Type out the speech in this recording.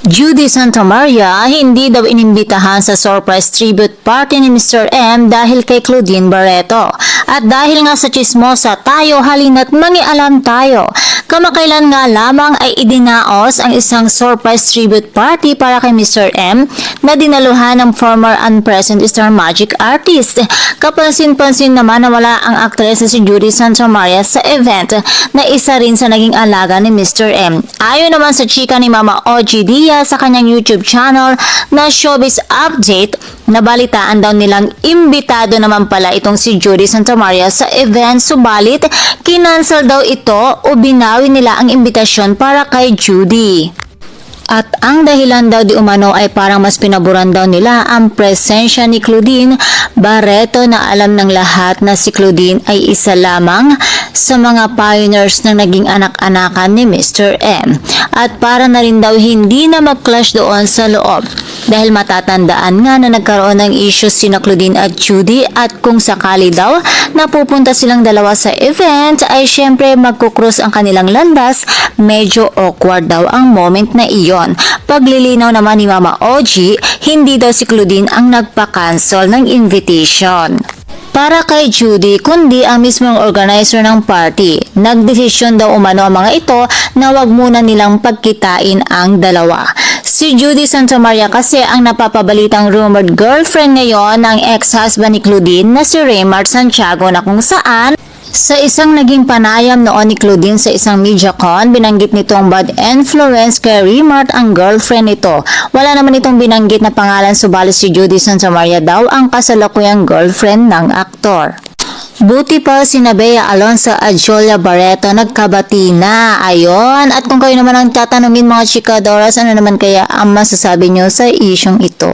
Judy Santamaria hindi daw inimbitahan sa surprise tribute party ni Mr. M dahil kay Claudine Barreto. At dahil nga sa chismosa tayo, halina't mangialam tayo. Kamakailan nga lamang ay idinaos ang isang surprise tribute party para kay Mr. M na dinaluhan ng former and present star magic artist. Kapansin-pansin naman na wala ang aktres na si Judy Santamaria sa event na isa rin sa naging alaga ni Mr. M. Ayon naman sa chika ni Mama OG Diaz sa kanyang YouTube channel na Showbiz Update, nabalitaan daw nilang imbitado naman pala itong si Judy Santamaria sa event, subalit kinansel daw ito o binawi nila ang imbitasyon para kay Judy. At ang dahilan daw di umano ay parang mas pinaboran daw nila ang presensya ni Claudine Barreto na alam ng lahat na si Claudine ay isa lamang sa mga pioneers na naging anak-anakan ni Mr. M. At para na rin daw hindi na mag-clash doon sa loob. Dahil matatandaan nga na nagkaroon ng issue sina Claudine at Judy at kung sakali daw napupunta silang dalawa sa event ay syempre magkukross ang kanilang landas, medyo awkward daw ang moment na iyon. Paglilinaw naman ni Mama OG, hindi daw si Claudine ang nagpa-cancel ng invitation para kay Judy, kundi ang mismong organizer ng party. Nagdesisyon daw umano ang mga ito na wag muna nilang pagkitain ang dalawa. Si Judy Santamaria kasi ang napapabalitang rumored girlfriend ngayon ng ex-husband ni Claudine na si Raymart Santiago, na kung saan sa isang naging panayam noon ni Claudine sa isang MediaCon, binanggit nitong bad influence kay Raymart ang girlfriend nito. Wala naman itong binanggit na pangalan, subalit si Judy Santamaria daw ang kasalukuyang girlfriend ng aktor. Buti pa si Bea Alonzo at Julia Barreto nagkabati na. Ayon, at kung kayo naman ang tatanungin mga chikadoras, ano naman kaya ang masasabi nyo sa isyong ito?